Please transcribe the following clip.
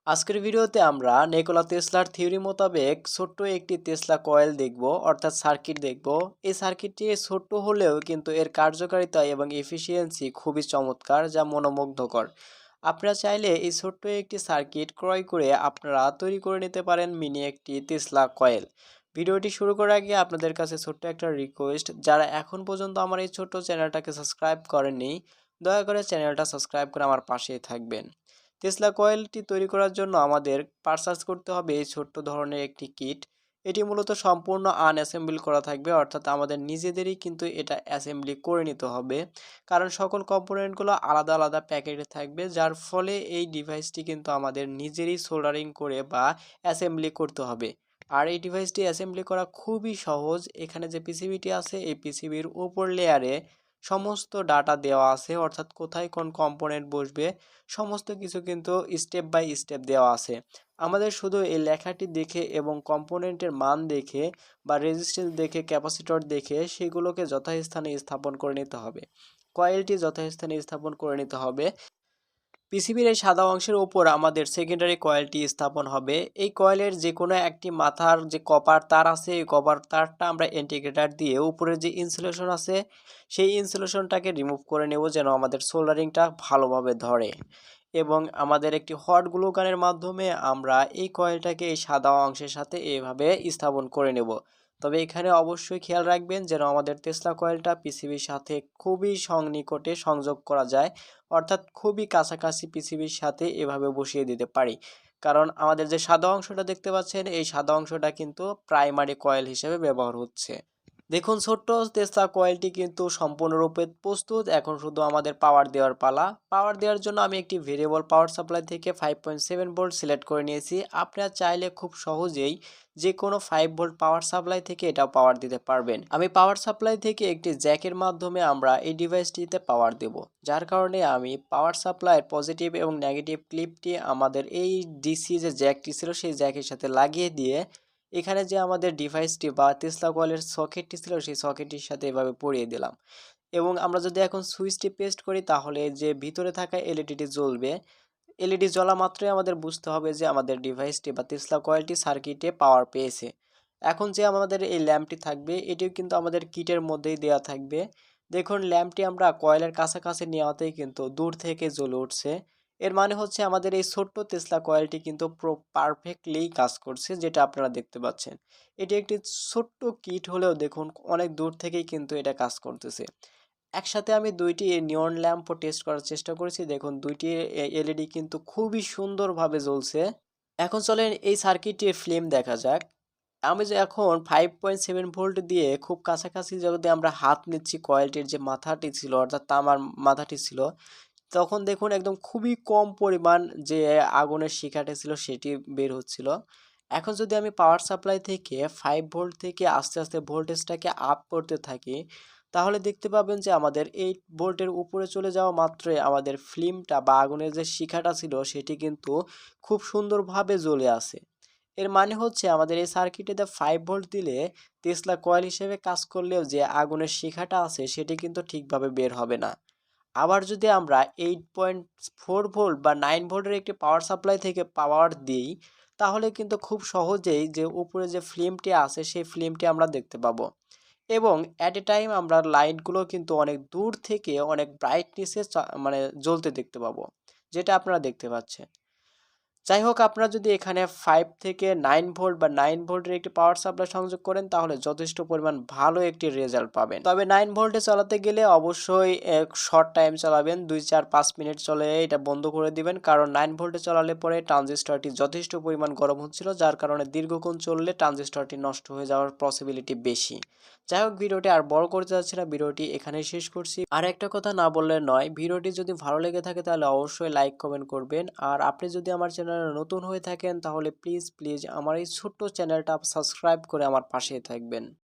আজকের ভিডিওতে আমরা নিকোলা টেসলার থিওরি মোতাবেক ছোট্ট একটি টেসলা কয়েল দেখব, অর্থাৎ সার্কিট দেখব। এই সার্কিটটি ছোট্ট হলেও কিন্তু এর কার্যকারিতা এবং এফিসিয়েন্সি খুবই চমৎকার, যা মনোমুগ্ধকর। আপনারা চাইলে এই ছোট্ট একটি সার্কিট ক্রয় করে আপনারা তৈরি করে নিতে পারেন মিনি একটি টেসলা কয়েল। ভিডিওটি শুরু করার আগে আপনাদের কাছে ছোট্ট একটা রিকোয়েস্ট, যারা এখন পর্যন্ত আমার এই ছোট্ট চ্যানেলটাকে সাবস্ক্রাইব করেননি, দয়া করে চ্যানেলটা সাবস্ক্রাইব করে আমার পাশেই থাকবেন। টেসলা কয়েলটি তৈরি করার জন্য আমাদের পারচেজ করতে হবে এই ছোট্ট ধরনের একটি কিট। এটি মূলত সম্পূর্ণ আনঅ্যাসেম্বল করা থাকবে, অর্থাৎ আমাদের নিজেদেরই কিন্তু এটা অ্যাসেম্বলি করে নিতে হবে, কারণ সকল কম্পোনেন্টগুলো আলাদা আলাদা প্যাকেটে থাকবে, যার ফলে এই ডিভাইসটি কিন্তু আমাদের নিজেরই সোল্ডারিং করে বা অ্যাসেম্বলি করতে হবে। আর এই ডিভাইসটি অ্যাসেম্বলি করা খুবই সহজ। এখানে যে পিসিবিটি আছে এই পিসিবির উপর লেয়ারে সমস্ত ডাটা দেওয়া আছে, অর্থাৎ কোথায় কোন কম্পোনেন্ট বসবে সমস্ত কিছু কিন্তু স্টেপ বাই স্টেপ দেওয়া আছে। আমাদের শুধু এই লেখাটি দেখে এবং কম্পোনেন্টের মান দেখে বা রেজিস্ট্যান্স দেখে ক্যাপাসিটর দেখে সেগুলোকে যথাস্থানে স্থাপন করে নিতে হবে। কয়েলটি যথাস্থানে স্থাপন করে নিতে হবে। পিসিবির এই সাদা অংশের উপর আমাদের সেকেন্ডারি কয়েলটি স্থাপন হবে। এই কয়েলের যে কোনো একটি মাথার যে কপার তার আছে, এই কপার তারটা আমরা ইন্টিগ্রেটার দিয়ে উপরে যে ইনসুলেশন আছে সেই ইনসুলেশনটাকে রিমুভ করে নেব, যেন আমাদের সোল্ডারিংটা ভালোভাবে ধরে। এবং আমাদের একটি হট গ্লু গানের মাধ্যমে আমরা এই কয়েলটাকে এই সাদা অংশের সাথে এভাবে স্থাপন করে নেব। তবে এখানে অবশ্যই খেয়াল রাখবেন যেন আমাদের টেসলা কয়েলটা পিসিবির সাথে খুবই সন্নিকটে সংযোগ করা যায়, অর্থাৎ খুবই কাছাকাছি পিসিবির সাথে এভাবে বসিয়ে দিতে পারি। কারণ আমাদের যে সাদা অংশটা দেখতে পাচ্ছেন এই সাদা অংশটা কিন্তু প্রাইমারি কয়েল হিসেবে ব্যবহার হচ্ছে। দেখুন, ছোট্ট তেস্তা কয়েলটি কিন্তু সম্পূর্ণরূপে প্রস্তুত। এখন শুধু আমাদের পাওয়ার দেওয়ার পালা। পাওয়ার দেওয়ার জন্য আমি একটি ভেরিয়েবল পাওয়ার সাপ্লাই থেকে 5.7 ভোল্ট সিলেক্ট করে নিয়েছি। আপনারা চাইলে খুব সহজেই যে কোনো 5 ভোল্ট পাওয়ার সাপ্লাই থেকে এটা পাওয়ার দিতে পারবেন। আমি পাওয়ার সাপ্লাই থেকে একটি জ্যাকের মাধ্যমে আমরা এই ডিভাইসটিতে পাওয়ার দেব, যার কারণে আমি পাওয়ার সাপ্লাইয়ের পজিটিভ এবং নেগেটিভ ক্লিপটি আমাদের এই ডিসি যে জ্যাকটি ছিল সেই জ্যাকের সাথে লাগিয়ে দিয়ে এখানে যে আমাদের ডিভাইসটি বা টেসলা কয়েলের সকেটটি ছিল সেই সকেটটির সাথে এভাবে পরিয়ে দিলাম। এবং আমরা যদি এখন সুইচটি পেস্ট করি তাহলে যে ভিতরে থাকা এলইডিটি জ্বলবে। এলইডি জ্বলা মাত্রই আমাদের বুঝতে হবে যে আমাদের ডিভাইসটি বা টেসলা কয়েলটি সার্কিটে পাওয়ার পেয়েছে। এখন যে আমাদের এই ল্যাম্পটি থাকবে এটিও কিন্তু আমাদের কিটের মধ্যেই দেওয়া থাকবে। দেখুন, ল্যাম্পটি আমরা কয়েলের কাছাকাছি নেওয়াতেই কিন্তু দূর থেকে জ্বলে উঠছে। এর মানে হচ্ছে আমাদের এই ছোট্ট টেসলা কয়েলটি কিন্তু পারফেক্টলি কাজ করছে, যেটা আপনারা দেখতে পাচ্ছেন। এটি একটি ছোট্ট কিট হলেও দেখুন অনেক দূর থেকেই কিন্তু এটা কাজ করতেছে। একসাথে আমি দুইটি নিয়ন ল্যাম্পও টেস্ট করার চেষ্টা করেছি। দেখুন, দুইটি এলইডি কিন্তু খুবই সুন্দরভাবে জ্বলছে। এখন চলেন এই সার্কিটের ফ্লেম দেখা যাক। আমি যে এখন 5.7 ভোল্ট দিয়ে খুব কাছাকাছি যদি আমরা হাত নিচ্ছি, কয়েলটির যে মাথাটি ছিল অর্থাৎ তামার মাথাটি ছিল, তখন দেখুন একদম খুবই কম পরিমাণ যে আগুনের শিখাটা ছিল সেটি বের হচ্ছিল। এখন যদি আমি পাওয়ার সাপ্লাই থেকে 5 ভোল্ট থেকে আস্তে আস্তে ভোল্টেজটাকে আপ করতে থাকি, তাহলে দেখতে পাবেন যে আমাদের 8 ভোল্টের উপরে চলে যাওয়া মাত্রই আমাদের ফ্লেমটা বা আগুনের যে শিখাটা ছিল সেটি কিন্তু খুব সুন্দরভাবে জ্বলে আসে। এর মানে হচ্ছে আমাদের এই সার্কিটেতে 5 ভোল্ট দিলে টেসলা কয়েল হিসেবে কাজ করলেও যে আগুনের শিখাটা আছে সেটি কিন্তু ঠিকভাবে বের হবে না। আবার যদি আমরা 8.4 ভোল্ট বা 9 ভোল্টের একটি পাওয়ার সাপ্লাই থেকে পাওয়ার দিই, তাহলে কিন্তু খুব সহজেই যে উপরে যে ফ্লেমটি আছে সেই ফ্লেমটি আমরা দেখতে পাবো। এবং অ্যাট এ টাইম আমরা লাইটগুলো কিন্তু অনেক দূর থেকে অনেক ব্রাইটনেসে মানে জ্বলতে দেখতে পাবো, যেটা আপনারা দেখতে পাচ্ছেন। যাই হোক, আপনারা যদি এখানে 5 থেকে 9 ভোল্ট বা 9 ভোল্টের একটি পাওয়ার সাপ্লাই সংযোগ করেন তাহলে যথেষ্ট পরিমাণ ভালো একটি রেজাল্ট পাবেন। তবে 9 ভোল্টে চালাতে গেলে অবশ্যই এক শর্ট টাইম চালাবেন, 2 4 5 মিনিট চলে এটা বন্ধ করে দিবেন, কারণ 9 ভোল্টে চালালে পরে ট্রানজিস্টরটি যথেষ্ট পরিমাণ গরম হচ্ছিল, যার কারণে দীর্ঘক্ষণ চললে ট্রানজিস্টরটি নষ্ট হয়ে যাওয়ার পসিবিলিটি বেশি। যাই হোক, ভিডিওটি আর বড় করতে যাচ্ছি না, ভিডিওটি এখানেই শেষ করছি। আর একটা কথা না বললে নয়, ভিডিওটি যদি ভালো লেগে থাকে তাহলে অবশ্যই লাইক কমেন্ট করবেন। আর আপনি যদি আমার চ্যানেলে নতুন হয়ে থাকেন তাহলে প্লিজ প্লিজ আমার এই ছোট্ট চ্যানেলটা সাবস্ক্রাইব করে আমার পাশে থাকবেন।